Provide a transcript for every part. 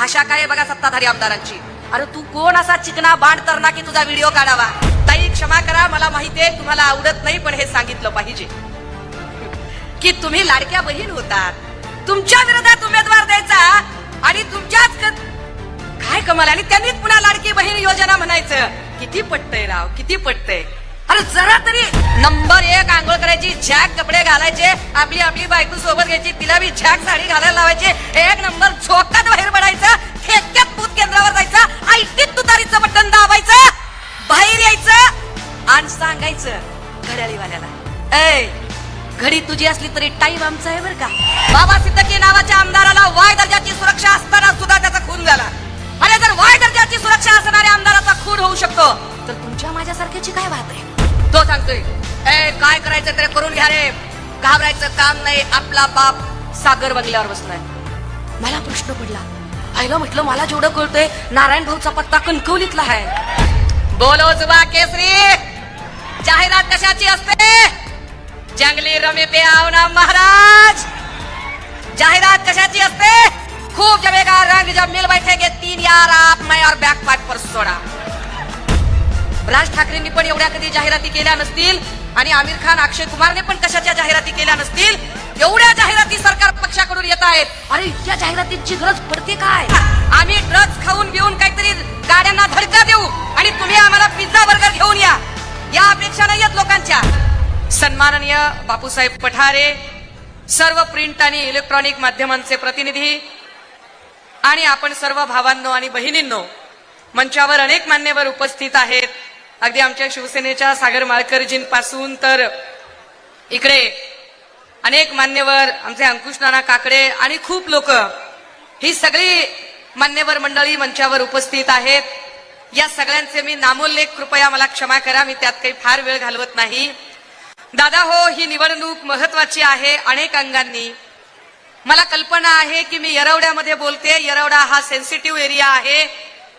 भाषा काय बघा सत्ताधारी आमदारांची. अरे तू कोण असा चिकना बाण तरणा की तुझा व्हिडिओ काढावा. ताई क्षमा करा, मला माहितीये तुम्हाला आवडत नाही, पण हे सांगितलं पाहिजे की तुम्ही लाडक्या बहीण होतात, तुमच्या विरोधात उमेदवार द्यायचा आणि तुमच्याच काय कमाल. आणि त्यांनीच पुन्हा लाडकी बहीण योजना म्हणायचं. किती पटतंय राव, किती पटतंय. अरे जरा तरी नंबर 1 आंघोळ करायची, झॅक कपडे घालायचे, आपली आपली बायको सोबत घ्यायची, तिला बी झॅक साडी घालायला लावायची, 1 नंबर झोकात बाहेर पडायचं, ठेक्यात बूथ केंद्रावर जायचं, आयटीत तुतारीचं बटन दाबायचं, बाहेर यायचं आणि सांगायचं घड्याळीवाल्याला, ए घडी तुझी असली तरी टाइम आमचा आहे बरं का. बाबा सिद्दकी नावाच्या आमदाराला वाय दर्जाची सुरक्षा असताना सुद्धा त्याचा खून झाला. आणि जर वाय दर्जाची सुरक्षा असणाऱ्या आमदाराचा खून होऊ शकतो तर तुमच्या माझ्यासारख्याची काय बात आहे. तो सांगतोय ए काय करायचं ते करून घ्या रे, घाबरायचं काम नाही, आपला बाप सागर बंगल्यावर बसलाय. मला प्रश्न पडला, आईला म्हटलं मला जेवढं कळतंय नारायण भाऊचा पत्ता कणकवलीतला आहे. बोलो जुबा केसरी, जाहिरात कशाची असते. जंगली रमी पे आओ ना महाराज. जाहिरात कशाची असते. खूब जमेगा रंग जब मिल बैठेगे 3 यार आप मैं और बैक पार्ट पर सोडा. राज ठाकरेंनी पण एवढ्या कधी जाहिराती केल्या नसतील आणि आमिर खान अक्षय कुमारने पण कशाच्या जाहिराती केल्या नसतील. एवढ्या जाहिराती सरकार पक्षाकडून येत आहेत. अरे इतक्या जाहिरातींची गरज पडते काय. आम्ही ड्रग्ज खाऊन बिऊन काहीतरी गाड्यांना धडका देऊ आणि तुम्ही आम्हाला पिझ्झा बर्गर घेऊन या, या अपेक्षा नाही आहेत लोकांच्या. सन्माननीय बापूसाहेब पठारे, सर्व प्रिंट आणि इलेक्ट्रॉनिक माध्यमांचे प्रतिनिधी आणि आपण सर्व भावांनो आणि बहिणींनो, मंचावर अनेक मान्यवर उपस्थित आहेत. अगदी आमच्या शिवसेनेच्या सागर माळकरजींपासून तर इकडे अनेक मान्यवर, आमचे अंकुश नाना काकडे आणि खूप लोक, ही सगळी मान्यवर मंडळी मंचावर उपस्थित आहेत. या सगळ्यांचे मी नामोल्लेख, कृपया मला क्षमा करा, मी त्यात काही फार वेळ घालवत नाही. दादा हो, ही निवडणूक महत्वाची आहे अनेक अंगांनी. मला कल्पना आहे की मी येरवड्यामध्ये बोलते. येरवडा हा सेन्सिटिव्ह एरिया आहे.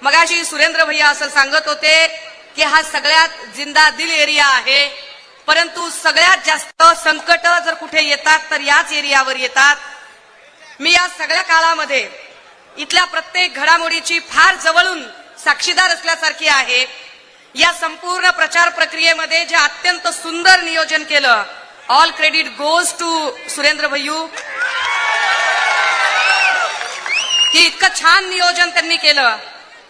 मगाशी सुरेंद्र भैया असं सांगत होते की हा सगळ्यात जिंदा दिल एरिया आहे. परंतु सगळ्यात जास्त संकट जर कुठे येतात तर याच एरियावर येतात. मी या सगळ्या काळामध्ये इथल्या प्रत्येक घडामोडीची फार जवळून साक्षीदार असल्यासारखी आहे. या संपूर्ण प्रचार प्रक्रियेमध्ये जे अत्यंत सुंदर नियोजन केलं, all credit goes to Surendra भैयू, की इतकं छान नियोजन त्यांनी केलं.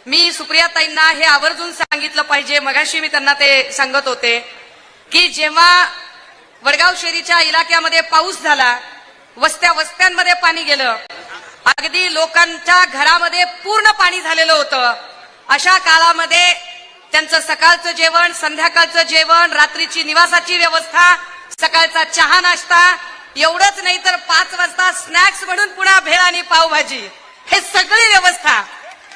मी सुप्रियाताईंना हे आवर्जून सांगितलं पाहिजे. मगाशी मी त्यांना ते सांगत होते की जेव्हा वडगाव शेरीच्या इलाक्यामध्ये पाऊस झाला, वस्त्यांमध्ये पाणी गेलं, अगदी लोकांच्या घरामध्ये पूर्ण पाणी झालेलं होतं. अशा काळामध्ये त्यांचं सकाळचं जेवण, संध्याकाळचं जेवण, रात्रीची निवासाची व्यवस्था, सकाळचा चहा नाश्ता, एवढंच नाही तर 5 वाजता स्नॅक्स म्हणून पुन्हा भेळ आणि पावभाजी, हे सगळी व्यवस्था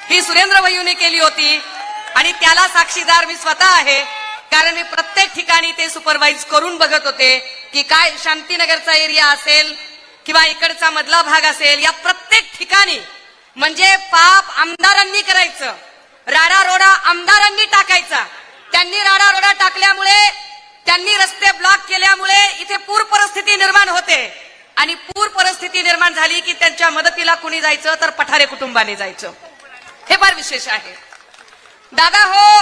ही सुरेंद्र भैयूने केली होती. आणि त्याला साक्षीदार मी स्वतः आहे, कारण मी प्रत्येक ठिकाणी ते सुपरवाइज करून बघत होते की काय शांतीनगरचा एरिया असेल किंवा इकडचा मधला भाग असेल, या प्रत्येक ठिकाणी म्हणजे पाप आमदारांनी करायचं, राडारोडा आमदारांनी टाकायचा. त्यांनी राडारोडा टाकल्यामुळे, त्यांनी रस्ते ब्लॉक केल्यामुळे इथे पूर परिस्थिती निर्माण होते. आणि पूर परिस्थिती निर्माण झाली की त्यांच्या मदतीला कुणी जायचं तर पठारे कुटुंबाने जायचं. हे फार विशेष आहे. दादा हो,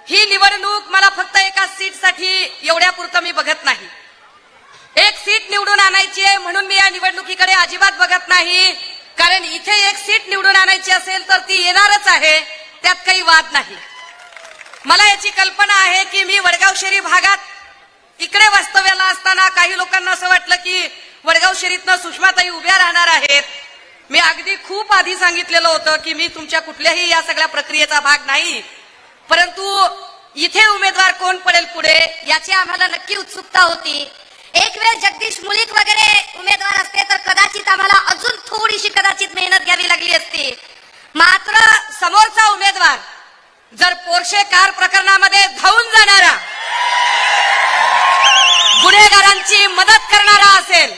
ही निवडणूक मला फक्त एका सीटसाठी एवढ्यापुरतं मी बघत नाही. एक सीट निवडून आणायची आहे म्हणून मी या निवडणुकीकडे अजिबात बघत नाही. कारण इथे एक सीट निवडून आणायची असेल तर ती येणारच आहे, त्यात काही वाद नाही. मला याची कल्पना आहे की मी वडगाव शेरी भागात इकडे वास्तव्याला असताना काही लोकांना असं वाटलं की वडगाव शेरीतनं सुषमाताई उभ्या राहणार आहेत. मी अगदी खूप आधी सांगितलेलं होतं की मी तुमच्या कुठल्याही या सगळ्या प्रक्रियेचा भाग नाही, परंतु इथे उमेदवार कोण पडेल पुढे याची आम्हाला नक्की उत्सुकता होती. एक वेळ जगदीश मुळीक वगैरे उमेदवार असते तर कदाचित आम्हाला अजून थोडीशी कदाचित मेहनत घ्यावी लागली असती. मात्र समोरचा उमेदवार जर पोर्शे कार प्रकरणामध्ये धावून जाणारा, गुन्हेगारांची मदत करणारा असेल,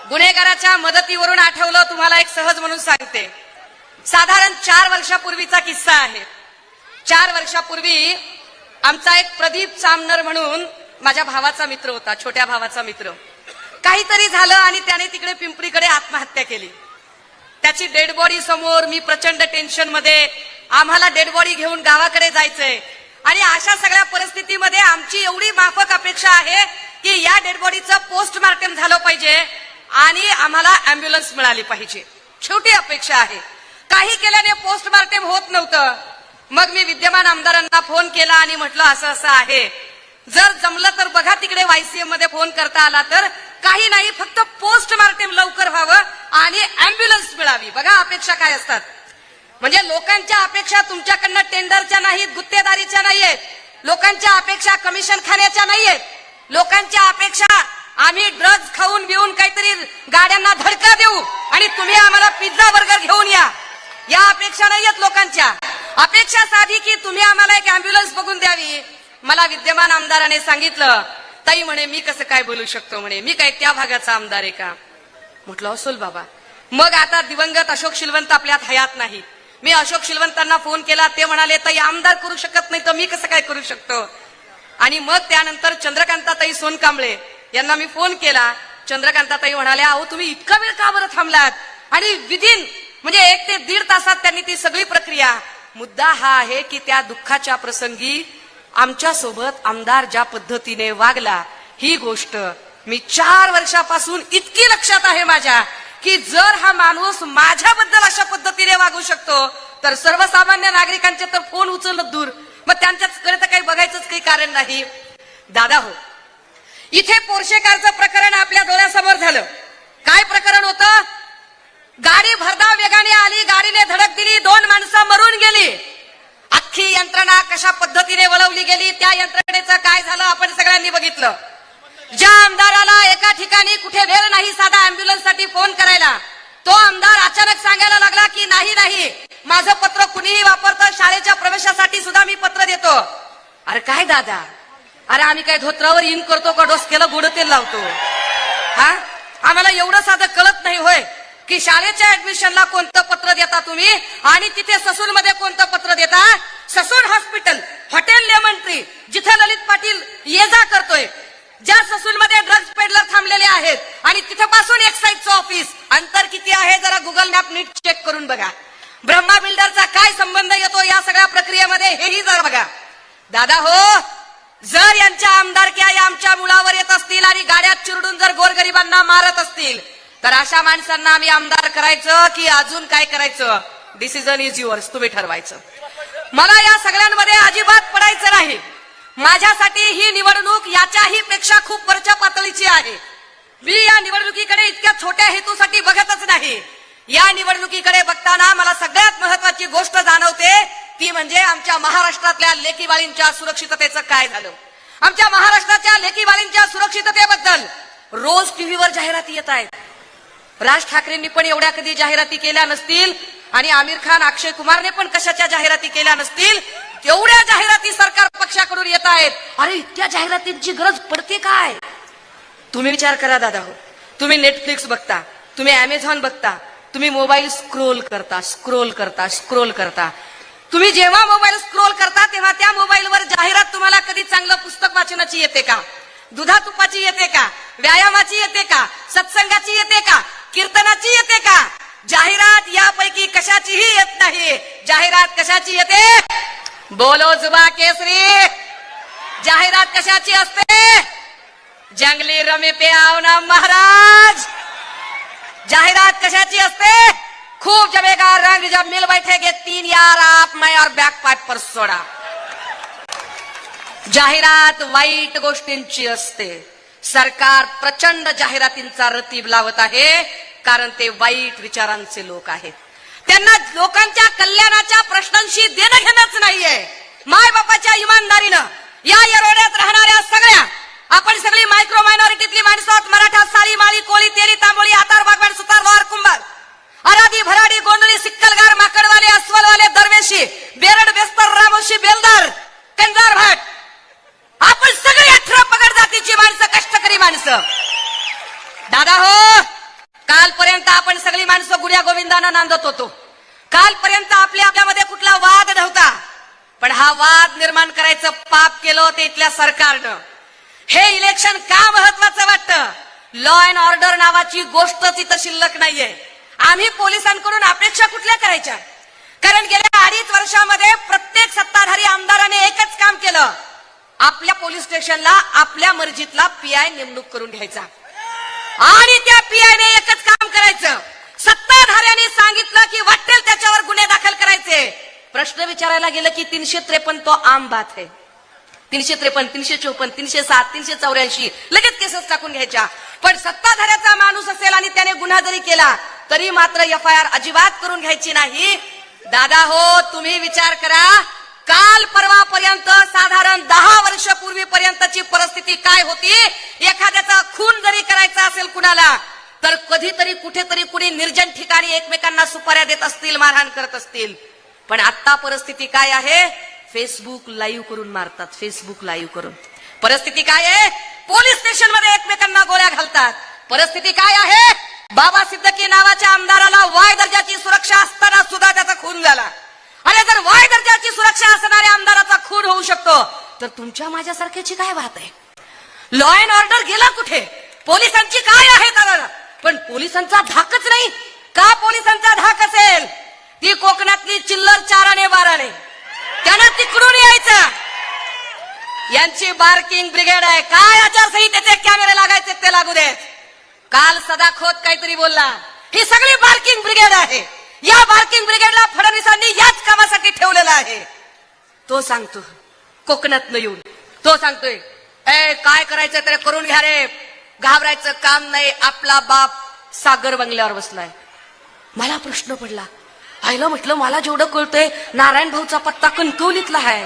गुन्हेगाराच्या मदतीवरून आठवलं तुम्हाला एक सहज म्हणून सांगते. साधारण 4 वर्षापूर्वीचा किस्सा आहे. 4 वर्षापूर्वी आमचा एक प्रदीप चामनर म्हणून माझ्या भावाचा मित्र होता, छोट्या भावाचा मित्र. काहीतरी झालं आणि त्याने तिकडे पिंपरीकडे आत्महत्या केली. त्याची डेड बॉडी समोर, मी प्रचंड टेन्शन मध्ये, आम्हाला डेड बॉडी घेऊन गावाकडे जायचंय. आणि अशा सगळ्या परिस्थितीमध्ये आमची एवढी माफक अपेक्षा आहे की या डेड बॉडीचं पोस्टमार्टम झालं पाहिजे आणि आम्हाला अँब्युलन्स मिळाली पाहिजे. शेवटी अपेक्षा आहे. काही केल्याने पोस्टमार्टम होत नव्हतं. मग मी विद्यमान आमदारांना फोन केला आणि म्हटलं असं असं आहे, जर जमलं तर बघा तिकडे वायसीएम मध्ये फोन करता आला तर, काही नाही फक्त पोस्टमार्टम लवकर व्हावं आणि अँब्युलन्स मिळावी. बघा अपेक्षा काय असतात. म्हणजे लोकांच्या अपेक्षा तुमच्याकडनं टेंडरच्या नाहीत, गुत्तेदारीच्या नाहीयेत. लोकांच्या अपेक्षा कमिशन खाण्याच्या नाहीयेत. लोकांच्या अपेक्षा आम्ही ड्रग्ज खाऊन बिऊन काहीतरी गाड्यांना धडका देऊ आणि तुम्ही आम्हाला पिझ्झा बर्गर घेऊन या, या अपेक्षा नाहीयेत लोकांच्या. अपेक्षा साधी की तुम्ही आम्हाला एक अँब्युलन्स बघून द्यावी. मला विद्यमान आमदाराने सांगितलं, ताई म्हणे मी कसं काय बोलू शकतो म्हणे, मी काय त्या भागाचा आमदार आहे का. म्हटलं असेल बाबा. मग आता दिवंगत अशोक शिलवंत आपल्यात हयात नाही. मी अशोक शिलवंतांना फोन केला, ते म्हणाले ताई आमदार करू शकत नाही तर मी कसं काय करू शकतो. आणि मग त्यानंतर चंद्रकांताताई सोनकांबळे यांना मी फोन केला. चंद्रकांताताई म्हणाल्या, अहो तुम्ही इतका वेळ का बरं थांबलात. आणि विदिन म्हणजे 1 ते 1.5 तासात त्यांनी ती सगळी प्रक्रिया. मुद्दा हा आहे की त्या दुःखाच्या प्रसंगी आमच्या सोबत आमदार ज्या पद्धतीने वागला, ही गोष्ट मी 4 वर्षापासून इतकी लक्षात आहे माझ्या की जर हा माणूस माझ्याबद्दल अशा पद्धतीने वागू शकतो तर सर्वसामान्य नागरिकांचे तर फोन उचलत दूर, मग त्यांच्याकडे तर काही बघायचंच काही कारण नाही. दादा हो, इथे पोर्शे कारचं प्रकरण आपल्या डोळ्यासमोर झालं. काय प्रकरण होतं. गाडी भरधाव वेगाने आली, गाडीने धडक दिली, 2 माणसं मरून गेली. अख्खी यंत्रणा कशा पद्धतीने वळवली गेली, त्या यंत्रणेचं काय झालं आपण सगळ्यांनी बघितलं. ज्या आमदाराला एका ठिकाणी कुठे वेळ नाही साधा अँब्युलन्स साठी फोन करायला, तो आमदार अचानक सांगायला लागला की नाही माझं पत्र कुणीही वापरतं, शाळेच्या प्रवेशासाठी सुद्धा मी पत्र देतो. अरे काय दादा, अरे आम्ही काय धोत्रावर इन करतो का डोसक्याला गोड तेल लावतो. हा, आम्हाला एवढं साधं कळत नाही होय की शाळेच्या ऍडमिशनला कोणतं पत्र देता तुम्ही आणि तिथे ससून मध्ये कोणतं पत्र देता. Sassoon hospital, hotel lemon tree, जिथे ललित पाटील ये जा करतोय, ज्या ससून मध्ये ड्रग्ज पेडलर थांबलेले आहेत आणि तिथपासून एक्साईजचं ऑफिस अंतर किती आहे जरा गुगल मॅप नीट चेक करून बघा. ब्रह्मा बिल्डरचा काय संबंध येतो या सगळ्या प्रक्रियेमध्ये हेही जरा बघा. दादा हो, जर यांच्या आमदारक्या या आमच्या मुळावर येत असतील आणि गाड्यात चिरडून जर गोरगरिबांना मारत असतील तर अशा माणसांना आम्ही आमदार करायचं की अजून काय करायचं, डिसिजन इज युअर्स, तुम्ही ठरवायचं. मला या सगळ्यांमध्ये अजिबात पडायचं नाही. माझ्यासाठी ही निवडणूक याच्याही पेक्षा खूप वरच्या पातळीची आहे. मी या निवडणुकीकडे इतक्या छोट्या हेतूसाठी बघतच नाही. या निवडणुकीकडे बघताना मला सगळ्यात महत्वाची गोष्ट जाणवते ती म्हणजे आमच्या महाराष्ट्रातल्या लेकीबाळींच्या सुरक्षिततेचं काय झालं. आमच्या महाराष्ट्राच्या लेकीबाळींच्या सुरक्षिततेबद्दल रोज टीव्हीवर जाहिराती येत आहेत. राज ठाकरेंनी पण एवढ्या कधी जाहिराती केल्या नसतील आणि आमिर खान, अक्षय कुमारने पण कशाच्या जाहिराती केल्या नसतील. एवढ्या जाहिराती सरकार पक्षाकडून येत आहेत. अरे इतक्या जाहिरातींची गरज पडते काय. तुम्ही विचार करा दादा हो, तुम्ही नेटफ्लिक्स बघता, तुम्ही अमेझॉन बघता, तुम्ही मोबाईल स्क्रोल करता. तुम्ही जेव्हा मोबाईल स्क्रोल करता तेव्हा त्या मोबाईलवर जाहिरात तुम्हाला कधी चांगलं पुस्तक वाचनाची येते का, दुधा तुपाची येते का, व्यायामाची येते का, सत्संगाची येते का, कीर्तनाची येते का. जाहिरात यापैकी कशाचीही येत नाही. जाहिरात कशाची येते, बोलो जुबा केसरी. जाहिरात कशाची असते, जंगली रमी पे आओ ना महाराज. जाहिरात कशाची असते, खूब जमेगा रंग जब मिल बैठेगे 3 यार आप मैं और बैक पाइप पर सोडा. जाहिरात वाईट गोष्टींची असते. सरकार प्रचंड जाहिरातींचा रतीब लावत आहे कारण ते वाईट विचारांचे लोक आहेत. त्यांना लोकांच्या कल्याणाच्या प्रश्नांशी देणं घेणंच नाहीये. माय बापाच्या इमानदारीनं या येरवड्यात राहणाऱ्या सगळ्या आपण सगळी मायक्रो मायनॉरिटीतली माणसं आहोत. मराठा, साळी, माळी, कोळी, तेली, तांबोळी, आतार, बागवान, सुतार, लोहार, कुंभार, आराधी, भराडी, गोंधळी, सिक्कलगार, माकडवाले, अस्वलवाले, दरवेशी, बेरड, बेस्तर, रामोशी, बेलदार, कंजार भाट, आपण सगळी 18 पगड जातीची माणसं, कष्टकरी माणसं. दादा हो, कालपर्यंत आपण सगळी माणसं गुड्या गोविंदानं नांदत होतो. कालपर्यंत आपल्यामध्ये कुठला वाद नव्हता. पण हा वाद निर्माण करायचं पाप केलं ते इथल्या सरकारनं. हे इलेक्शन का महत्वाचं वाटतं, लॉ अँड ऑर्डर नावाची गोष्टच इथं शिल्लक नाहीये. आम्ही पोलिसांकडून अपेक्षा कुठल्या करायच्या? कारण गेल्या 2.5 वर्षामध्ये प्रत्येक सत्ताधारी आमदाराने एकच काम केलं, आपल्या पोलीस स्टेशनला आपल्या मर्जीतला पीआय नेमणूक करून घ्यायचा आणि त्या पीआयने एकच काम करायचं, सत्ताधाऱ्यांनी सांगितलं की वाटेल त्याच्यावर गुन्हे दाखल करायचे. प्रश्न विचारायला गेलं की 353 तो आम बात है. 353, 354, 307, 384 लगेच केसेस टाकून घ्यायच्या. पण सत्ताधाऱ्याचा माणूस असेल आणि त्याने गुन्हा जरी केला तरी मात्र एफआयआर अजिबात करून घ्यायची नाही. दादा हो, तुम्ही विचार करा, काल परवापर्यंत साधारण 10 वर्षापूर्वीपर्यंतची परिस्थिती काय होती. एखाद्याचा खून जरी करायचा असेल कुणाला तर कधीतरी कुठेतरी कुणी निर्जन ठिकाणी एकमेकांना सुपाऱ्या देत असतील, मारहाण करत असतील. पण आता परिस्थिती काय आहे? फेसबुक लाईव्ह करून मारतात. फेसबुक लाईव्ह करून. परिस्थिती काय आहे? पोलीस स्टेशन मध्ये एकमेकांना गोळ्या घालतात. परिस्थिती काय आहे? बाबा सिद्दकी नावाच्या आमदाराला वाय दर्जाची सुरक्षा असताना सुद्धा त्याचा खून झाला. आणि जर वाय दर्जाची सुरक्षा असणाऱ्या आमदाराचा खून होऊ शकतो तर तुमच्या माझ्यासारख्याची काय बात आहे? लॉ अँड ऑर्डर गेला कुठे? पोलिसांची काय आहे दादा? पण पोलिसांचा धाकच नाही का? पोलिसांचा धाक असेल ती कोकणातली चिल्लर 4 आणि 12 त्यांना तिकडून यायचं. यांची बार्किंग ब्रिगेड आहे. काय आचारसंहितेचे कॅमेरे लागायचे ते लागू देत. काल सदाखोत काहीतरी बोलला. ही सगळी बार्किंग ब्रिगेड आहे. या बार्किंग ब्रिगेडला फडणवीसांनी याच कामासाठी ठेवलेला आहे. तो सांगतो कोकणातनं येऊन, तो सांगतोय काय करायचं तरी करून घ्या रे, घाबरायचं काम नाही, आपला बाप सागर बंगल्यावर बसलाय. मला प्रश्न पडला, आईला म्हटलं मला जेवढं कळतंय नारायण भाऊचा पत्ता कणकवलीतला आहे.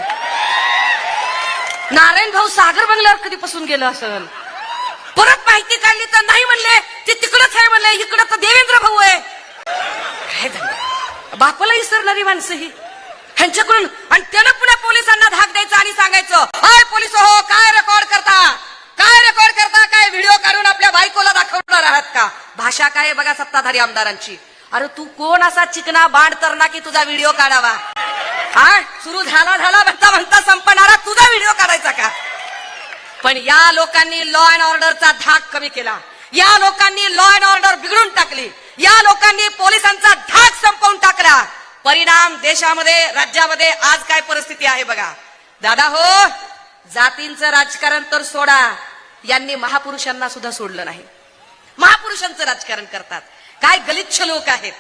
नारायण भाऊ सागर बंगल्यावर कधीपासून गेलं असेल? परत माहिती काढली तर नाही म्हणले ते तिकडच आहे म्हणले, इकडं तर देवेंद्र भाऊ आहे. बापाला विसरणारी माणसं ही ह्यांच्याकडून. आणि त्यानं पुन्हा पोलिसांना धाक द्यायचा आणि सांगायचं, अय पोलिस हो, काय रेकॉर्ड करता, काय रेकॉर्ड करता, काय व्हिडिओ काढून आपल्या बायकोला दाखवणार आहात का? भाषा काय आहे बघा सत्ताधारी आमदारांची. अरे तू कोण असा चिकना बाण तरणा की तुझा व्हिडिओ काढावा? हा सुरू झाला म्हणता म्हणता संपणारा तुझा व्हिडिओ काढायचा का? पण या लोकांनी लॉ अँड ऑर्डरचा धाक कमी केला. या लोकांनी लॉ अँड ऑर्डर बिघडून टाकली. या लोकांनी पोलिसांचा धाक संपवून टाकला. परिणाम देशामध्ये, राज्यामध्ये आज काय परिस्थिती आहे बघा. दादा हो, जातींचं राजकारण तर सोडा, यांनी महापुरुषांना सुद्धा सोडलं नाही. महापुरुषांचं राजकारण करतात. काय गलिच्छ लोक आहेत.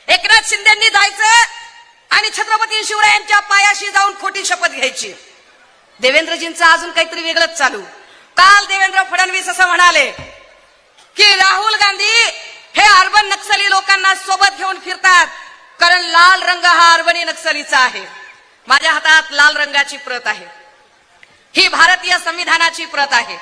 एकनाथ शिंदेंनी जायचं आणि छत्रपती शिवरायांच्या पायाशी जाऊन खोटी शपथ घ्यायची. देवेंद्रजींचं अजून काहीतरी वेगळंच चालू. काल देवेंद्र फडणवीस असं म्हणाले की राहुल गांधी हे अर्बन नक्सली लोकांना सोबत घेऊन फिरतात कारण लाल रंग हा अर्बनी नक्सलीचा आहे. माझ्या हातात लाल रंगाची प्रत आहे. ही भारतीय संविधानाची प्रत आहे.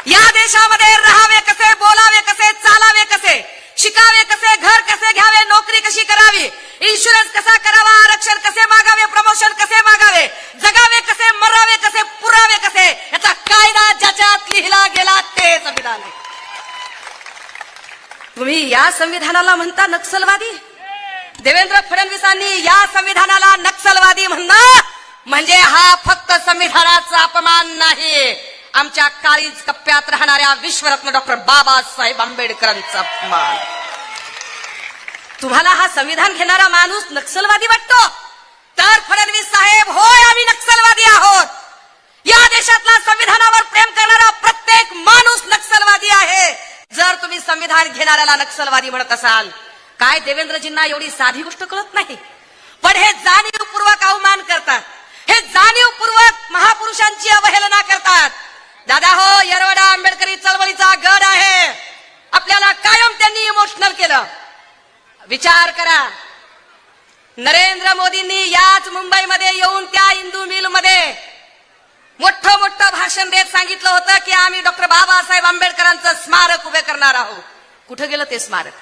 या देशामध्ये राहावे कसे, बोलावे कसे, चालावे कसे, शिकावे कसे, घर कसे घ्यावे, नोकरी कशी करावी, इन्शुरन्स कसा करावा, आरक्षण कसे मागावे, प्रमोशन कसे मागावे, जगावे कसे, मरावे कसे, पुरावे कसे, याचा कायदा ज्याच्यात लिहिला गेला ते संविधान आहे. तुम्ही या संविधानाला म्हणता नक्सलवादी? देवेंद्र फडणवीसांनी या संविधानाला नक्सलवादी म्हणणं म्हणजे हा फक्त संविधानाचा अपमान नाही, आमच्या काळीज कप्प्यात राहणाऱ्या विश्वरत्न डॉक्टर बाबासाहेब आंबेडकरांचा अपमान. तुम्हाला हा संविधान घेणारा माणूस नक्सलवादी वाटतो? तर फडणवीस साहेब, होय आम्ही नक्सलवादी आहोत. या देशातला संविधानावर प्रेम करणारा प्रत्येक माणूस नक्सलवादी आहे. जर तुम्ही संविधान घेणाऱ्याला नक्सलवादी म्हणत असाल, काय देवेंद्रजींना एवढी साधी गोष्ट कळत नाही? पण हे जाणीवपूर्वक अवमान करतात. हे जाणीवपूर्वक महापुरुषांची अवहेलना करतात. दादा हो, येरवडा आंबेडकरी चळवळीचा गड आहे. आपल्याला कायम त्यांनी इमोशनल केलं. विचार करा, नरेंद्र मोदींनी याच मुंबईमध्ये येऊन त्या हिंदू मिल मध्ये मोठं मोठं भाषण देत सांगितलं होतं की आम्ही डॉक्टर बाबासाहेब आंबेडकरांचं स्मारक उभे करणार आहोत. कुठं गेलं ते स्मारक?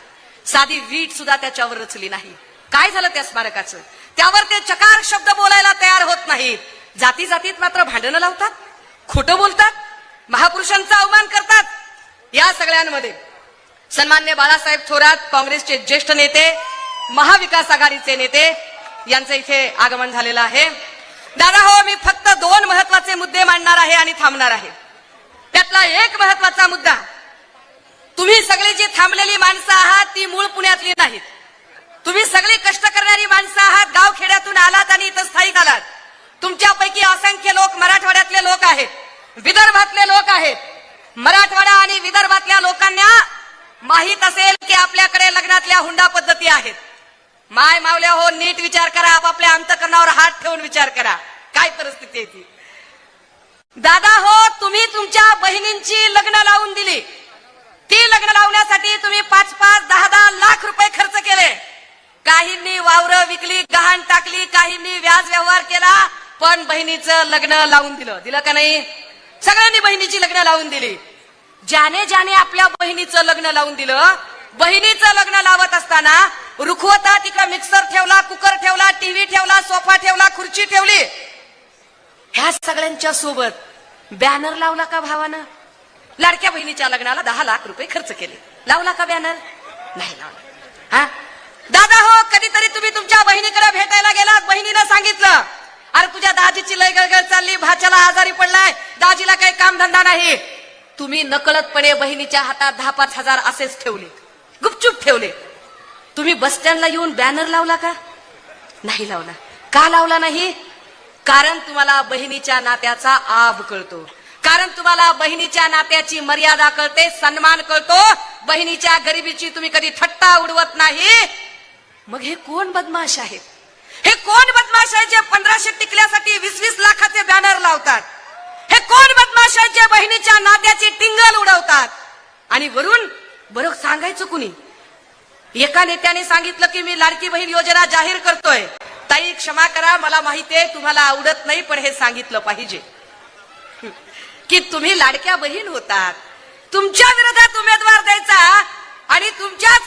साधी वीट सुद्धा त्याच्यावर रचली नाही. काय झालं त्या स्मारकाचं? त्यावर ते चकार शब्द बोलायला तयार होत नाहीत. जाती जातीत मात्र भांडणं लावतात, खोटं बोलतात, महापुरुषांचा अवमान करतात. या सगळ्यांमध्ये सन्मान्य बाळासाहेब थोरात, काँग्रेसचे ज्येष्ठ नेते, महाविकास आघाडीचे नेते यांचं इथे आगमन झालेलं आहे. दादा हो, मी फक्त 2 महत्वाचे मुद्दे मांडणार आहे आणि थांबणार आहे. त्यातला एक महत्वाचा मुद्दा तुम्ही सगळी जी थांबलेली माणसं आहात ती मूळ पुण्यातली नाहीत. तुम्ही सगळी कष्ट करणारी माणसं आहात, गाव खेड्यातून आलात आणि इथं स्थायिक आलात. तुमच्यापैकी असंख्य लोक मराठवाड्यातले लोक आहेत, विदर्भातले लोक आहेत. मराठवाडा आणि विदर्भातल्या लोकांना माहित असेल की आपल्याकडे लग्नातल्या हुंडा पद्धती आहेत. माय मावल्या हो, नीट विचार करा, आपापल्या अंतकरणावर हात ठेवून विचार करा काय परिस्थिती आहे ती. दादा हो, तुम्ही तुमच्या बहिणींची लग्न लावून दिली. ती लग्न लावण्यासाठी तुम्ही 5-5, 10-10 लाख रुपये खर्च केले. काहींनी वावरं विकली, गहाण टाकली, काहींनी व्याज व्यवहार केला, पण बहिणीचं लग्न लावून दिलं का नाही? सगळ्यांनी बहिणीची लग्न लावून दिली. ज्याने ज्याने आपल्या बहिणीचं लग्न लावून दिलं, बहिणीचं लग्न लावत असताना रुखवता तिकडे मिक्सर ठेवला, कुकर ठेवला, टीव्ही ठेवला, सोफा ठेवला, खुर्ची ठेवली. ह्या सगळ्यांच्या सोबत बॅनर लावला का भावानं? लाडक्या बहिणीच्या लग्नाला 10 लाख रुपये खर्च केले, लावला का बॅनर? नाही लावला. हा दादा हो, कधीतरी तुम्ही तुमच्या बहिणीकडे भेटायला गेलात, बहिणीनं सांगितलं अरे तुझ्या दाजीची लय गळगळ चालली, भाच्याला आजारी पडलाय, दाजीला काही काम धंदा नाही. तुम्ही नकळतपणे बहिणीच्या हातात 10-5 हजार असेच ठेवले, गुपचूप ठेवले. तुम्ही बस स्टँडला येऊन बॅनर लावला का? नाही लावला. का लावला नाही? कारण तुम्हाला बहिणीच्या नात्याचा आभ कळतो, कारण तुम्हाला बहिणीच्या नात्याची मर्यादा कळते, सन्मान कळतो. बहिणीच्या गरिबीची तुम्ही कधी थट्टा उडवत नाही. मग हे कोण बदमाश आहेत? हे कोण बदमाश आहे जे 1500 टिकल्यासाठी 20-20 लाखाचे बॅनर लावतात? हे कोण बदमाश आहे जे बहिणीच्या नात्याची टिंगल उडवतात? आणि वरून बरं सांगायचं कुणी? एका नेत्याने सांगितलं की मी लाडकी बहीण योजना जाहीर करतोय. ताई क्षमा करा, मला माहितीये तुम्हाला आवडत नाही, पण हे सांगितलं पाहिजे की तुम्ही लाडक्या बहीण होतात, तुमच्या विरोधात उमेदवार द्यायचा आणि तुमच्याच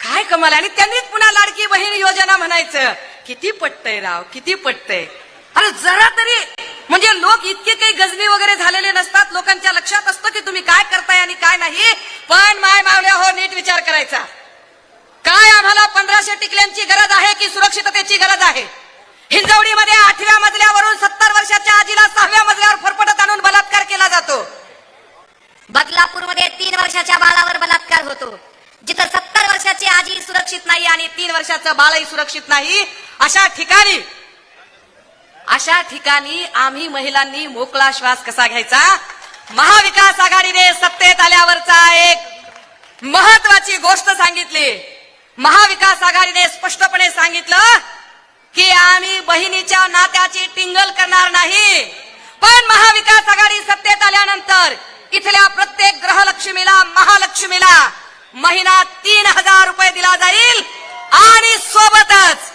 काय कमाल. आणि त्यांनीच पुन्हा लाडकी बहीण योजना म्हणायचं. किती पटतंय राव, किती पटतंय. अरे जरा तरी म्हणजे लोक इतके काही गजनी वगैरे झालेले नसतात, लोकांच्या लक्षात असतं की तुम्ही काय करताय आणि काय नाही. पण माय मावल्या हो, नीट विचार करायचा. काय आम्हाला 1500 टिकल्यांची गरज आहे की सुरक्षिततेची गरज आहे? हिंजवडीमध्ये 8व्या मजल्यावरून 70 वर्षाच्या आजीला 6व्या मजल्यावर फरफटत आणून बलात्कार केला जातो. बदलापूरमध्ये 3 वर्षाच्या बाळावर बलात्कार होतो. जिथं 70 वर्षाची आजी सुरक्षित नाही आणि 3 वर्षाचं बाळही सुरक्षित नाही, अशा ठिकाणी आम्ही महिलांनी मोकळा श्वास कसा घ्यायचा? महाविकास आघाडीने सत्तेत आल्यावरचा एक महत्वाची गोष्ट सांगितली. महाविकास आघाडीने स्पष्टपणे सांगितलं की आम्ही बहिणीच्या नात्याची टिंगल करणार नाही. पण महाविकास आघाडी सत्तेत आल्यानंतर इथल्या प्रत्येक ग्रहलक्ष्मीला, महालक्ष्मीला महिना 3000 रुपये दिला जाईल आणि सोबतच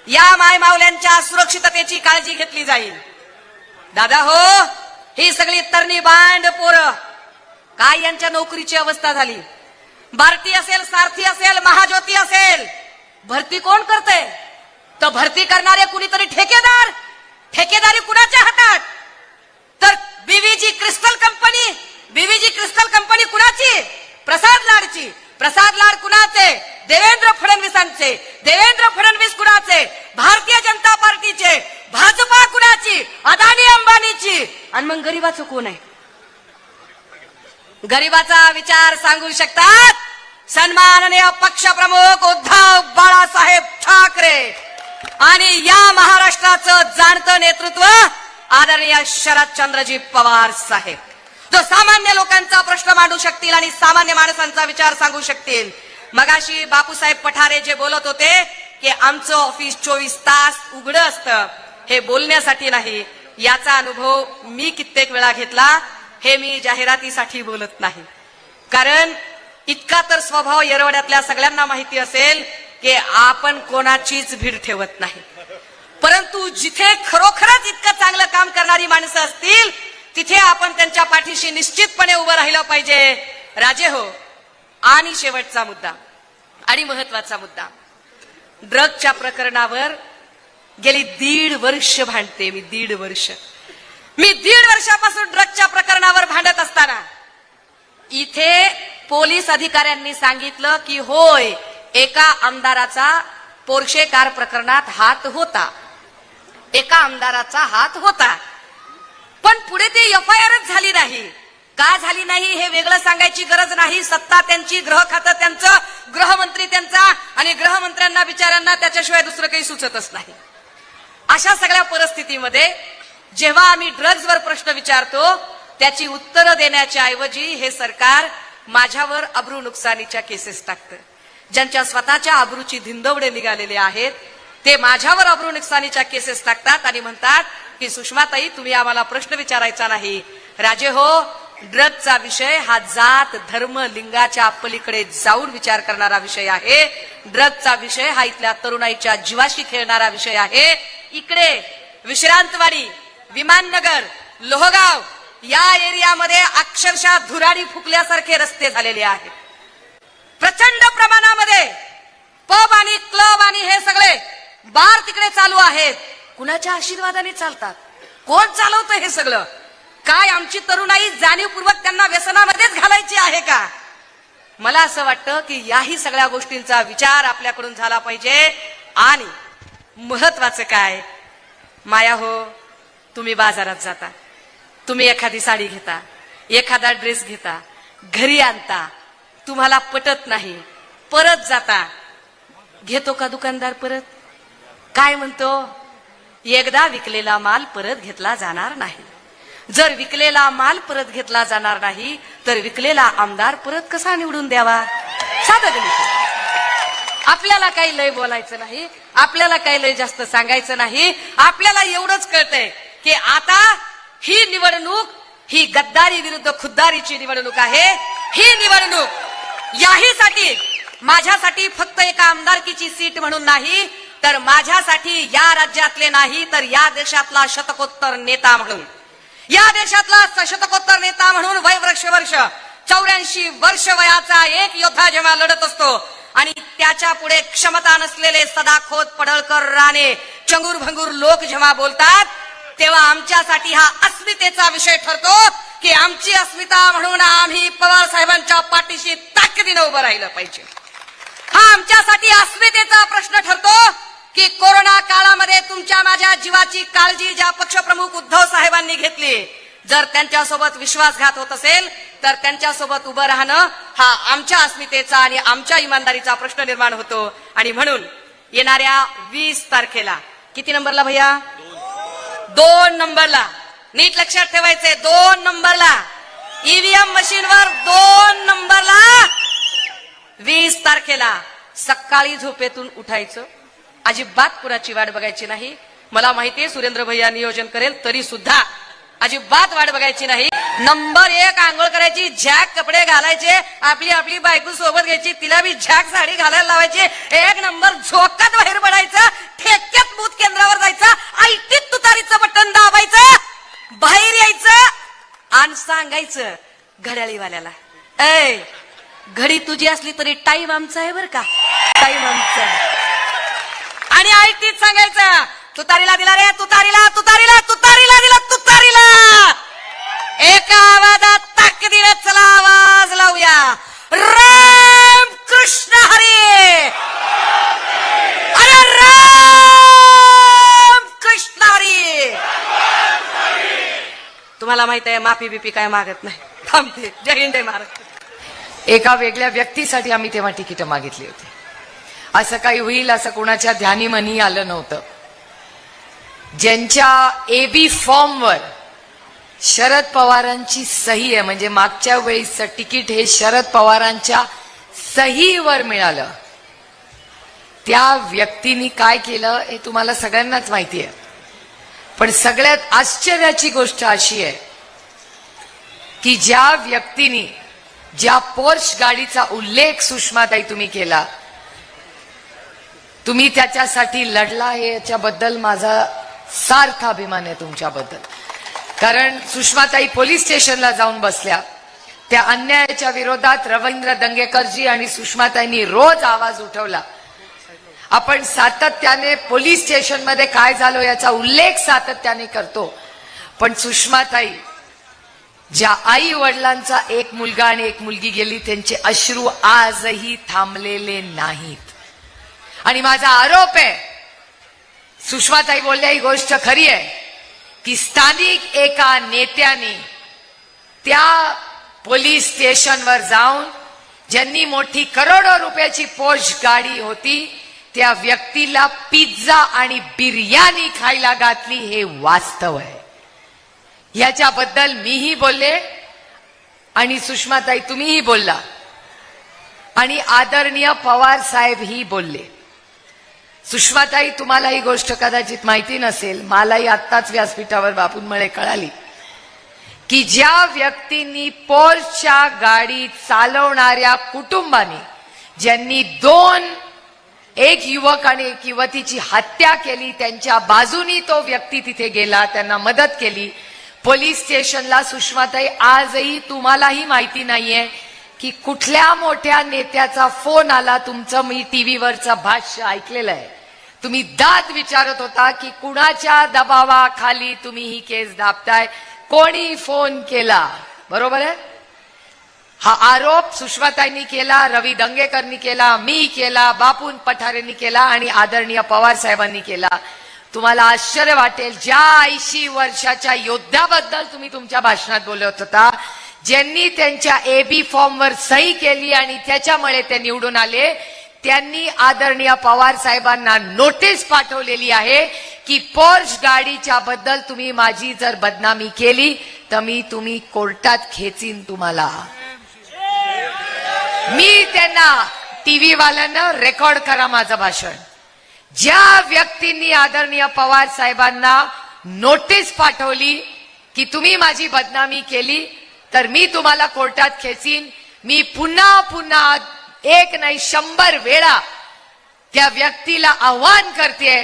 या मायमावल्यांच्या सुरक्षिततेची काळजी घेतली जाईल. दादा हो, ही सगळी तरणी बांड पोरं काय यांच्या नोकरीची अवस्था झाली? भारती असेल, सारथी असेल, महाज्योती असेल, भरती कोण करतंय? तर भरती करणारे कुणीतरी ठेकेदार. ठेकेदारी कुणाच्या हातात? तर बीव्हीजी क्रिस्टल कंपनी कुणाची? प्रसाद लाडची. प्रसाद लाड कुणाचे? देवेंद्र फडणवीसांचे. देवेंद्र फडणवीस कुणाचे? भारतीय जनता पार्टीचे. भाजपा कुणाची? अदानी अंबानीची. आणि मग गरीबाचं कोण आहे? गरीबाचा विचार सांगू शकतात सन्माननीय पक्षप्रमुख उद्धव बाळासाहेब ठाकरे आणि या महाराष्ट्राचं जाणतं नेतृत्व आदरणीय शरदचंद्रजी पवार साहेब, जो सामान्य लोकांचा प्रश्न मांडू शकतील आणि सामान्य माणसांचा विचार सांगू शकतील. मगाशी बापूसाहेब पठारे जे बोलत होते की आमचं ऑफिस 24 तास उघडं असतं, हे बोलण्यासाठी नाही, याचा अनुभव मी कित्येक वेळा घेतला. हे मी जाहिरातीसाठी बोलत नाही, कारण इतका तर स्वभाव येरवड्यातल्या सगळ्यांना माहिती असेल की आपण कोणाचीच भीड ठेवत नाही. परंतु जिथे खरोखरच इतकं चांगलं काम करणारी माणसं असतील तिथे आपण त्यांच्या पाठीशी निश्चितपणे उभं राहिलं पाहिजे. राजे हो, आणि शेवटचा मुद्दा आणि महत्वाचा मुद्दा, ड्रगच्या प्रकरणावर गेली 1.5 वर्ष भांडते मी. 1.5 वर्षापासून ड्रगच्या प्रकरणावर भांडत असताना इथे पोलीस अधिकाऱ्यांनी सांगितलं की होय, एका आमदाराचा पोर्शे कार प्रकरणात हात होता. एका आमदाराचा हात होता, पण पुढे ती एफआयआरच झाली नाही. का झाली नाही हे वेगळं सांगायची गरज नाही. सत्ता त्यांची, ग्रह खातं त्यांचं, गृहमंत्री त्यांचा, आणि गृहमंत्र्यांना बिचाऱ्यांना त्याच्याशिवाय दुसरं काही सुचतच नाही. अशा सगळ्या परिस्थितीमध्ये जेव्हा आम्ही ड्रग्जवर प्रश्न विचारतो त्याची उत्तरं देण्याच्या ऐवजी हे सरकार माझ्यावर अब्रू नुकसानीच्या केसेस टाकतं. ज्यांच्या स्वतःच्या अब्रूची धिंदवडे निघालेले आहेत ते माझ्यावर अब्रू नुकसानीच्या केसेस टाकतात आणि म्हणतात की सुषमाताई तुम्ही आम्हाला प्रश्न विचारायचा नाही. राजे हो, ड्रग्जचा विषय हा जात, धर्म, लिंगाच्या पलीकडे जाऊन विचार करणारा विषय आहे. ड्रग्जचा विषय हा इथल्या तरुणाईच्या जीवाशी खेळणारा विषय आहे. इकडे विश्रांतवाडी, विमाननगर, लोहगाव या एरियामध्ये अक्षरशः धुराडी फुकल्यासारखे रस्ते झालेले आहेत. प्रचंड प्रमाणामध्ये पब आणि क्लब आणि हे सगळे बार तिकडे चालू आहेत. कुणाच्या आशीर्वादाने चालतात? कोण चालवतं हे सगळं? काय आमची तरुणाई जाणीवपूर्वक त्यांना व्यसनामध्येच घालायची आहे का? मला असं वाटतं की याही सगळ्या गोष्टींचा विचार आपल्याकडून झाला पाहिजे. आणि महत्वाचं काय, माया हो, तुम्ही बाजारात जाता, तुम्ही एखादी साडी घेता, एखादा ड्रेस घेता, घरी आणता, तुम्हाला पटत नाही, परत जाता, घेतो का दुकानदार परत? काय म्हणतो? एकदा विकलेला माल परत घेतला जाणार नाही. जर विकलेला माल परत घेतला जाणार नाही तर विकलेला आमदार परत कसा निवडून द्यावा? साधं गणित. आपल्याला काही लय बोलायचं नाही, आपल्याला काही लय जास्त सांगायचं नाही. आपल्याला एवढंच कळतंय की आता ही निवडणूक ही गद्दारी विरुद्ध खुद्दारीची निवडणूक आहे. ही निवडणूक याहीसाठी, माझ्यासाठी फक्त एका आमदारकीची सीट म्हणून नाही, तर माझ्यासाठी या राज्यातले नाही तर या देशातला शतकोत्तर नेता म्हणून, या देशातला शतकोत्तर नेता म्हणून वर्ष 84 वर्ष वयाचा एक योद्धा जेव्हा लढत असतो आणि त्याच्या पुढे क्षमता नसलेले सदाखोत, पडळकर, राणे, चंगूर भंगूर लोक जेव्हा बोलतात तेव्हा आमच्यासाठी हा अस्मितेचा विषय ठरतो की आमची अस्मिता म्हणून आम्ही पवार साहेबांच्या पाठीशी ताकदीनं उभं राहिलं पाहिजे. हा आमच्यासाठी अस्मितेचा प्रश्न ठरतो की कोरोना काळामध्ये तुमच्या माझ्या जीवाची काळजी ज्या पक्षप्रमुख उद्धव साहेबांनी घेतली, जर त्यांच्यासोबत विश्वासघात होत असेल तर त्यांच्यासोबत उभं राहणं हा आमच्या अस्मितेचा आणि आमच्या इमानदारीचा प्रश्न निर्माण होतो. आणि म्हणून येणाऱ्या 20 तारखेला, किती नंबरला भैया? 2 नंबरला, नीट लक्षात ठेवायचे, 2 नंबरला ईव्हीएम मशीनवर 2 नंबरला 20 तारखेला सकाळी झोपेतून उठायचं, अजिबात कुणाची वाट बघायची नाही. मला माहितीये सुरेंद्र भैया नियोजन करेल, तरी सुद्धा अजिबात वाट बघायची नाही. नंबर 1 आंघोळ करायची, झॅक कपडे घालायचे, आपली आपली बायको सोबत घ्यायची, तिला बी झॅक साडी घालायला लावायची, 1 नंबर झोकात बाहेर पडायचं, ठेक्यात बूथ केंद्रावर जायचं, आयटीत तुतारीचं बटन दाबायचं, बाहेर यायचं आणि सांगायचं घड्याळीवाल्याला, ऐ घडी तुझी असली तरी टाईम आमचा आहे बर का, टाईम आमचा आहे. आणि आयटीत सांगायचं तुतारीला दिला रे, तुतारीला, तुतारीला, तुतारीला दिला, तुतारीला. एका आवाजात ताकदीने चला आवाज लावूया, राम कृष्ण हरी, अरे राम कृष्ण हरी. तुम्हाला माहित आहे माफी बिपी काय मागत नाही, थांबते. जय हिंद, जय महाराष्ट्र. एका वेगळ्या व्यक्तीसाठी आम्ही तेव्हा तिकीट मागितली होती. असं काही होईल असं कोणाच्या ध्यानी मनी आलं नव्हतं. ज्यांच्या एबी फॉर्मवर शरद पवारांची सही आहे, म्हणजे मागच्या वेळीचं तिकीट हे शरद पवारांच्या सहीवर मिळालं, त्या व्यक्तीने काय केलं हे तुम्हाला सगळ्यांनाच माहिती आहे. पण सगळ्यात आश्चर्याची गोष्ट अशी आहे की ज्या व्यक्तीने ज्या पोर्श गाडीचा उल्लेख सुषमाताई तुम्ही केला, तुम्ही त्याच्यासाठी लढला, हे याच्याबद्दल माझा सार्थ अभिमान आहे तुमच्याबद्दल. कारण सुषमाताई पोलीस स्टेशनला जाऊन बसल्या, त्या अन्यायाच्या विरोधात रवींद्र दंगेकरजी आणि सुषमाताईंनी रोज आवाज उठवला. आपण सातत्याने पोलीस स्टेशनमध्ये काय झालं याचा उल्लेख सातत्याने करतो, पण सुषमाताई ज्या आई वडिलांचा एक मुलगा आणि एक मुलगी गेली त्यांचे अश्रू आजही थांबलेले नाहीत. आणि माझा आरोप आहे, सुषमाताई बोलल्या ही गोष्ट खरी आहे की स्थानिक एका नेत्याने त्या पोलीस स्टेशनवर जाऊन ज्यांनी मोठी करोडो रुपयाची पोश गाडी होती त्या व्यक्तीला पिझ्झा आणि बिर्याणी खायला घातली, हे वास्तव आहे. याच्याबद्दल मीही बोलले आणि सुषमाताई तुम्हीही बोलला आणि आदरणीय पवार साहेब ही बोलले. सुषमाताई, तुम्हाला ही गोष्ट कदाचित माहिती नसेल, मलाही आत्ताच व्यासपीठावर बापूंमुळे कळाली की ज्या व्यक्तींनी पोर्सच्या गाडी चालवणाऱ्या कुटुंबाने ज्यांनी एक युवक आणि एक युवतीची हत्या केली, त्यांच्या बाजूनी तो व्यक्ती तिथे गेला, त्यांना मदत केली पोलीस स्टेशनला. सुषमाताई, आजही तुम्हालाही माहिती नाहीये की कुठल्या मोठ्या नेत्याचा फोन आला. तुमचं मी टीव्हीवरचं भाष्य ऐकलेलं आहे. तुम्ही दाद विचारत होता की कुणाच्या दबावाखाली तुम्ही ही केस दाबताय, कोणी फोन केला, बरोबर आहे. हा आरोप सुषमाताईंनी केला, रवी दंगेकरनी केला, मी केला, बापून पठारेंनी केला आणि आदरणीय पवार साहेबांनी केला. तुम्हाला आश्चर्य वाटेल, ज्या 80 वर्षाच्या योद्ध्याबद्दल तुम्ही तुमच्या भाषणात बोलत होता, ज्यांनी त्यांच्या AB फॉर्मवर सही केली आणि त्याच्यामुळे ते निवडून आले, त्यांनी आदरणीय पवार साहेबांना नोटीस पाठवलेली आहे की पोर्श गाडीच्या बद्दल तुम्ही माझी जर बदनामी केली तर तुम्ही कोर्टात खेचीन तुम्हाला. मी त्यांना टीव्ही वाल्यांना रेकॉर्ड करा माझं भाषण. ज्या व्यक्तींनी आदरणीय पवार साहेबांना नोटीस पाठवली की तुम्ही माझी बदनामी केली तर मी तुम्हाला कोर्टात खेचीन, मी पुन्हा पुन्हा एक नाही 100 वेळा त्या व्यक्तीला आव्हान करते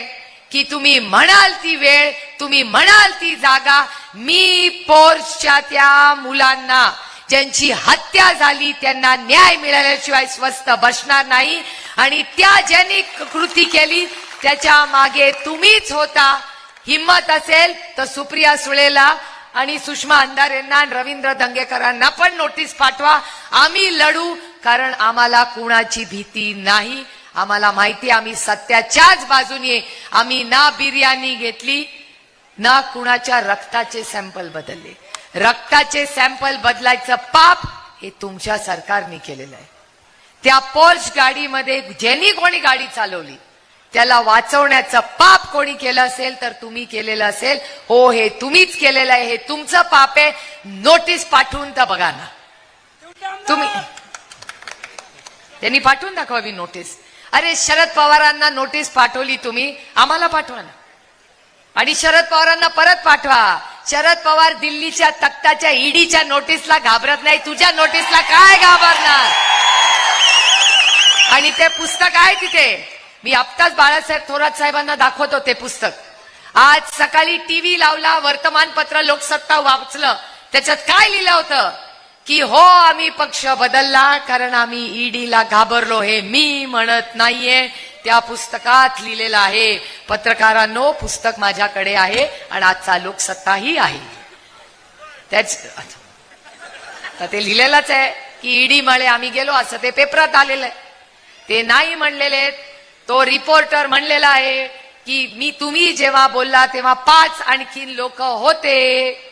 की तुम्ही म्हणाल ती वेळ, तुम्ही म्हणाल ती जागा, मी पोर्सच्या त्या मुलांना ज्यांची हत्या झाली त्यांना न्याय मिळाल्याशिवाय स्वस्थ बसणार नाही. आणि त्या ज्यांनी कृती केली त्याच्या मागे तुम्हीच होता. हिम्मत असेल तर सुप्रिया सुळेला आणि सुषमा अंधारेंना रवींद्र दंगेकरांना पण नोटीस पाठवा. आम्ही लढू, कारण आम्हाला कुणाची भीती नाही. आम्हाला माहिती, आम्ही सत्याच्याच बाजूने. आम्ही ना बिर्याणी घेतली ना कुणाच्या रक्ताचे सॅम्पल बदलले. रक्ताचे सॅम्पल बदलायचं पाप हे तुमच्या सरकारने केलेलं आहे. त्या पोर्श गाडीमध्ये ज्यांनी कोणी गाडी चालवली त्याला वाचवण्याचं पाप कोणी केलं असेल तर तुम्ही केलेलं असेल. हो, हे तुम्हीच केलेलं आहे, हे तुमचं पाप आहे. नोटीस पाठवून तर बघा ना तुम्ही. त्यांनी पाठवून दाखवावी नोटीस. अरे, शरद पवारांना नोटीस पाठवली तुम्ही, आम्हाला पाठवा ना. आणि शरद पवारांना परत पाठवा. शरद पवार दिल्लीच्या तख्ताच्या ईडीच्या नोटीसला घाबरत नाही, तुझ्या नोटीसला काय घाबरणार. आणि ते पुस्तक आहे तिथे, मी आत्ताच बाळासाहेब थोरात साहेबांना दाखवत होते पुस्तक. आज सकाळी टीव्ही लावला, वर्तमानपत्र लोकसत्ता वाचलं, त्याच्यात काय लिहिलं होतं की हो, आम्ही पक्ष बदलला कारण आम्ही ईडीला घाबरलो. हे मी म्हणत नाहीये, त्या पुस्तकात लिहिलेलं आहे. पत्रकारांनो, पुस्तक माझ्याकडे आहे आणि आजचा लोकसत्ताही आहे. ते लिहिलेलंच आहे की ईडी मुळे आम्ही गेलो, असं ते पेपरात आलेलं आहे. ते नाही म्हणलेले, तो रिपोर्टर म्हणलेला आहे की तुम्ही जेव्हा बोलला तेव्हा 5 आणखीन लोक होते.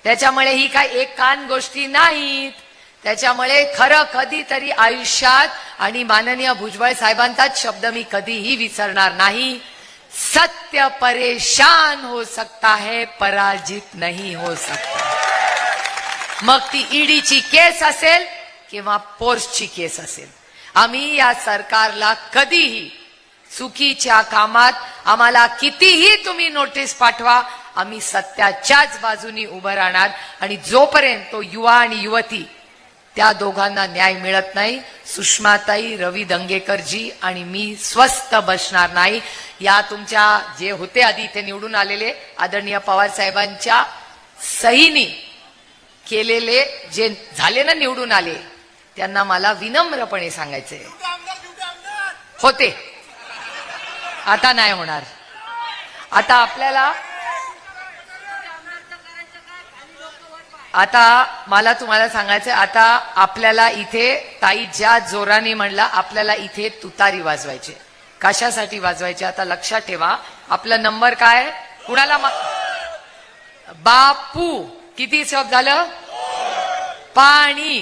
त्याच्यामुळे ही काय एक कान गोष्टी नाहीत. त्याच्यामुळे खरं कधीतरी आयुष्यात, आणि माननीय भुजबळ साहेबांचाच शब्द मी कधीही विसरणार नाही, सत्य परेशान हो सकता है, पराजित नहीं हो सकता. मग ती ईडीची केस असेल किंवा पोर्सची केस असेल, आम्ही या सरकारला कधीही चुकीच्या कामात, आम्हाला कितीही तुम्ही नोटीस पाठवा, आम्ही सत्याच्याच बाजूनी उभं राहणार. आणि जोपर्यंत तो युवा आणि युवती त्या दोघांना न्याय मिळत नाही, सुषमाताई, रवी दंगेकरजी आणि मी स्वस्थ बसणार नाही. या तुमच्या जे होते आधी इथे निवडून आलेले आदरणीय पवार साहेबांच्या सहीनी केलेले जे झाले ना निवडून आले, त्यांना मला विनम्रपणे सांगायचंय, होते, आता नाही होणार. आता आपल्याला, आता मला तुम्हाला सांगायचं, आता आपल्याला इथे ताई ज्या जोराने म्हणला, आपल्याला इथे तुतारी वाजवायची. कशासाठी वाजवायची आता लक्षात ठेवा. आपला नंबर काय, कुणाला बापू किती शब्द झालं, पाणी,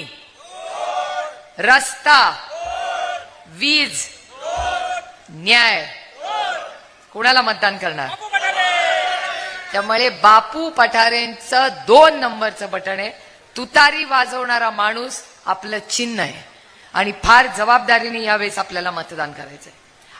रस्ता, वीज, न्याय, कोणाला मतदान करणार? त्यामुळे बापू पठारेंचं 2 नंबरचं बटन आहे. तुतारी वाजवणारा माणूस आपलं चिन्ह आहे आणि फार जबाबदारीने यावेळेस आपल्याला मतदान करायचंय.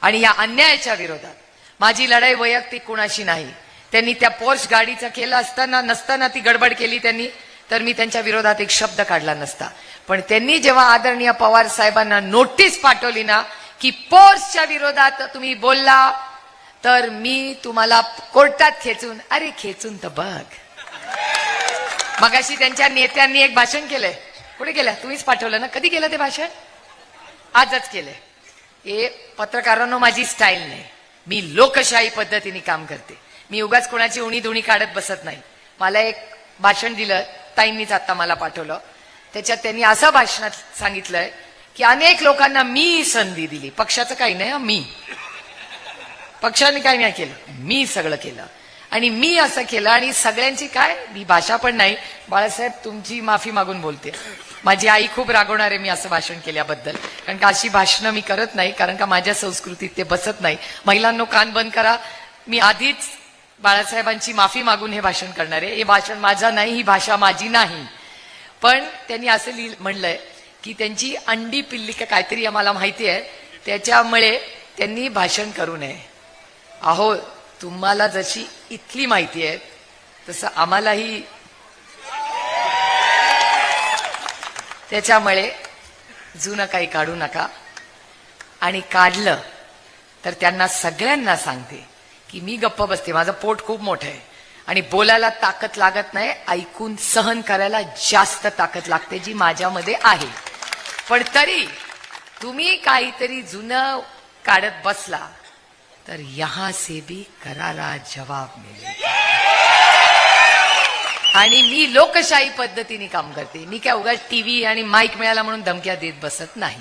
आणि या अन्यायाच्या विरोधात माझी लढाई वैयक्तिक कुणाशी नाही. त्यांनी त्या पोर्श गाडीचं केलं नसताना ती गडबड केली त्यांनी, तर मी त्यांच्या विरोधात एक शब्द काढला नसता. पण त्यांनी जेव्हा आदरणीय पवार साहेबांना नोटीस पाठवली ना की पोर्शच्या विरोधात तुम्ही बोलला तर मी तुम्हाला कोर्टात खेचून, अरे खेचून तर बघ. मगाशी त्यांच्या नेत्यांनी एक भाषण केलंय. कुठे केलं? तुम्हीच पाठवलं ना. कधी केलं ते भाषण? आजच केलंय. हे पत्रकारांनो माझी स्टाईल नाही. मी लोकशाही पद्धतीने काम करते. मी उगाच कोणाची उणी धुणी काढत बसत नाही. मला एक भाषण दिलं, ताईंनीच आता मला पाठवलं. त्याच्यात त्यांनी असं भाषणात सांगितलंय की अनेक लोकांना मी संधी दिली. पक्षाचं काही नाही, मी पक्षाने काही नाही केलं, मी सगळं केलं. आणि मी असं केलं आणि सगळ्यांची काय, मी भाषा पण नाही. बाळासाहेब तुमची माफी मागून बोलते. माझी आई खूप रागवणार आहे मी असं भाषण केल्याबद्दल, कारण का अशी भाषणं मी करत नाही, कारण का माझ्या संस्कृतीत ते बसत नाही. महिलांनो कान बंद करा. मी आधीच बाळासाहेबांची माफी मागून हे भाषण करणार आहे. हे भाषण माझं नाही, ही भाषा माझी नाही. पण त्यांनी असं म्हणलंय की त्यांची अंडी पिल्ली का काहीतरी आम्हाला माहिती आहे, त्याच्यामुळे त्यांनी भाषण करू नये. अहो तुम्हाला जशी इथली माहिती आहे तसं आम्हालाही, त्याच्यामुळे जुनं काही काढू नका. आणि काढलं तर त्यांना सगळ्यांना सांगते की मी गप्प बसते. माझं पोट खूप मोठं आहे आणि बोलायला ताकद लागत नाही, ऐकून सहन करायला जास्त ताकद लागते जी माझ्यामध्ये आहे. पण तरी तुम्ही काहीतरी जुनं काढत बसला तर यहां से भी करारा जवाब मिळेल. आणि मी लोकशाही पद्धतीने काम करते. मी काय उगाच टीव्ही आणि माईक मिळाला म्हणून धमक्या देत बसत नाही.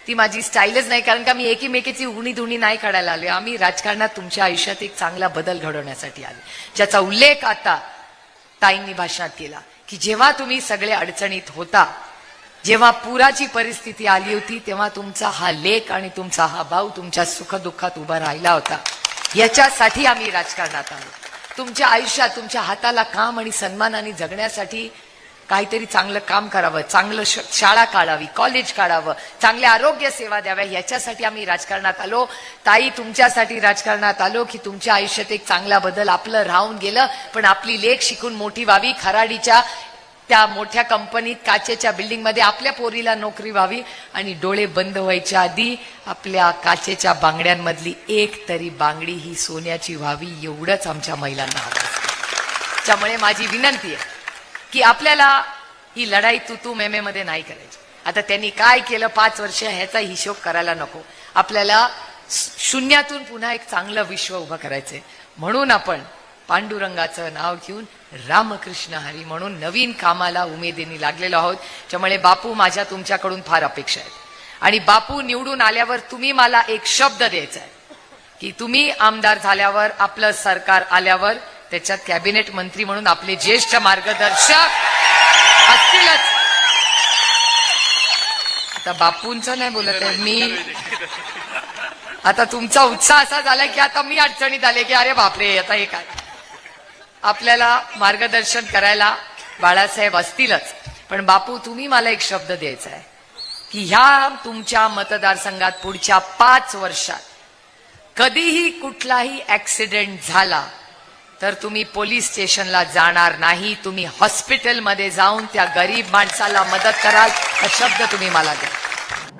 ती माझी स्टाईलच नाही, कारण का मी एकीमेकीची उणी धुणी नाही काढायला आले. आम्ही राजकारणात तुमच्या आयुष्यात एक चांगला बदल घडवण्यासाठी आले, ज्याचा उल्लेख आता ताईंनी भाषणात केला की जेव्हा तुम्ही सगळे अडचणीत होता, जेव्हा पुराची परिस्थिती आली होती, तेव्हा तुमचा हा लेक आणि तुमचा हा भाऊ तुमच्या सुखदुःखात उभा राहिला होता. याच्यासाठी आम्ही राजकारणात आलो. तुमच्या आयुष्यात तुमच्या हाताला काम आणि सन्मानाने जगण्यासाठी काहीतरी चांगलं काम करावं, चांगलं शाळा काढावी, कॉलेज काढावं, चांगल्या आरोग्य सेवा द्याव्या, याच्यासाठी आम्ही राजकारणात आलो. ताई तुमच्यासाठी राजकारणात आलो की तुमच्या आयुष्यात एक चांगला बदल आपलं राहून गेलं, पण आपली लेक शिकून मोठी व्हावी, खराडीच्या त्या मोठ्या कंपनीत काचेच्या बिल्डिंग मध्ये आपल्या पोरीला नोकरी व्हावी आणि डोळे बंद व्हायच्या आधी आपल्या काचेच्या बांगड्यांमधली एक तरी बांगडी ही सोन्याची व्हावी, एवढंच आमच्या महिलांना हवं. त्यामुळे माझी विनंती आहे की आपल्याला ही लढाई तू मेमे मध्ये नाही करायची. आता त्यांनी काय केलं 5 वर्ष ह्याचा हिशोब करायला नको. आपल्याला शून्यातून पुन्हा एक चांगलं विश्व उभं करायचंय. म्हणून आपण पांडुरंगाचं नाव घेऊन रामकृष्ण हरी म्हणून नवीन कामाला उमेदीने लागलेलो आहोत. त्यामुळे बापू माझ्या तुमच्याकडून फार अपेक्षा आहेत. आणि बापू निवडून आल्यावर तुम्ही मला एक शब्द द्यायचा आहे की तुम्ही आमदार झाल्यावर, आपलं सरकार आल्यावर त्याच्यात कॅबिनेट मंत्री म्हणून आपले ज्येष्ठ मार्गदर्शक असतीलच. आता बापूंचं नाही बोलत आहे मी. आता तुमचा उत्साह असा झाला की आता मी अडचणीत आले की अरे बापरे आता हे काय. आपल्याला मार्गदर्शन करायला बाळासाहेब असतीलच, पण बापू तुम्ही मला एक शब्द द्यायचा आहे की ह्या तुमच्या मतदारसंघात पुढच्या 5 वर्षात कधीही कुठलाही ऍक्सिडेंट झाला तर तुम्ही पोलीस स्टेशनला जाणार नाही, तुम्ही हॉस्पिटलमध्ये जाऊन त्या गरीब माणसाला मदत कराल. हा शब्द तुम्ही मला द्या.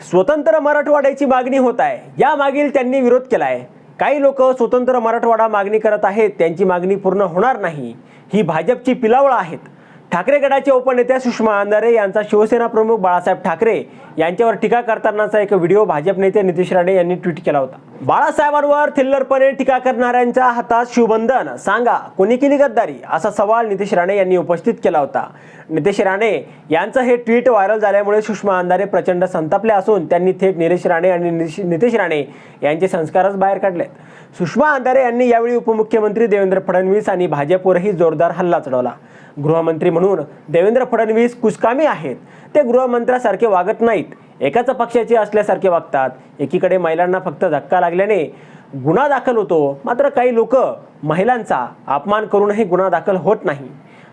स्वतंत्र मराठवाड्याची मागणी होत आहे, या मागील त्यांनी विरोध केला आहे. काही लोक स्वतंत्र मराठवाडा मागणी करत आहेत, त्यांची मागणी पूर्ण होणार नाही, ही भाजपची पिलावळ आहेत. ठाकरे गटाच्या उपनेत्या सुषमा अंधारे यांचा शिवसेना प्रमुख बाळासाहेब ठाकरे यांच्यावर टीका करतानाचा एक व्हिडिओ भाजप नेते नितेश राणे यांनी ट्विट केला होता. बाळासाहेबांवर थिल्लरपणे टीका करणाऱ्यांच्या हातात शिवबंधन, सांगा कोणी केली गद्दारी, असा सवाल नितेश राणे यांनी उपस्थित केला होता. नितेश राणे यांचं हे ट्विट व्हायरल झाल्यामुळे सुषमा अंधारे प्रचंड संतापल्या असून त्यांनी थेट निलेश राणे आणि नितेश राणे यांचे संस्कारच बाहेर काढलेत. सुषमा अंधारे यांनी यावेळी उपमुख्यमंत्री देवेंद्र फडणवीस आणि भाजपवरही जोरदार हल्ला चढवला. गृहमंत्री म्हणून देवेंद्र फडणवीस कुचकामी आहेत. ते गृहमंत्र्यासारखे वागत नाहीत, एकाच पक्षाचे असल्यासारखे वागतात. एकीकडे महिलांना फक्त धक्का लागल्याने गुन्हा दाखल होतो, मात्र काही लोक महिलांचा अपमान करूनही गुन्हा दाखल होत नाही,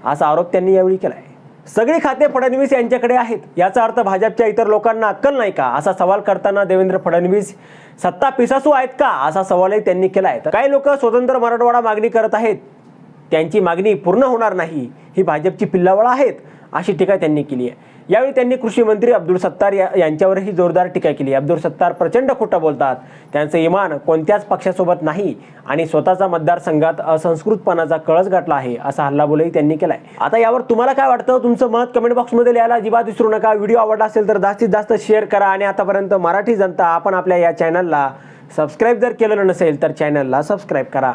असा आरोप त्यांनी यावेळी केलाय. सगळी खाते फडणवीस यांच्याकडे आहेत, याचा अर्थ भाजपच्या इतर लोकांना अक्कल नाही का, असा सवाल करताना देवेंद्र फडणवीस सत्ता पिसासू आहेत का, असा सवालही त्यांनी केलाय. काही लोक स्वतंत्र मराठवाडा मागणी करत आहेत, त्यांची मागणी पूर्ण होणार नाही, ही भाजपची पिल्लावळ आहेत, अशी टीका त्यांनी केली आहे. यावेळी त्यांनी कृषी मंत्री अब्दुल सत्तार यांच्यावरही जोरदार टीका केली. अब्दुल सत्तार प्रचंड खोटं बोलतात, त्यांचं इमान कोणत्याच पक्षासोबत नाही आणि स्वतःचा मतदारसंघात असंस्कृतपणाचा कळस गाठला आहे, असा हल्लाबोलही त्यांनी केलाय. आता यावर तुम्हाला काय वाटतं, तुमचं मत कमेंट बॉक्समध्ये लिहायला अजिबात विसरू नका. व्हिडिओ आवडला असेल तर जास्तीत जास्त शेअर करा आणि आतापर्यंत मराठी जनता आपण आपल्या या चॅनलला सबस्क्राईब जर केलेलं नसेल तर चॅनलला सबस्क्राईब करा.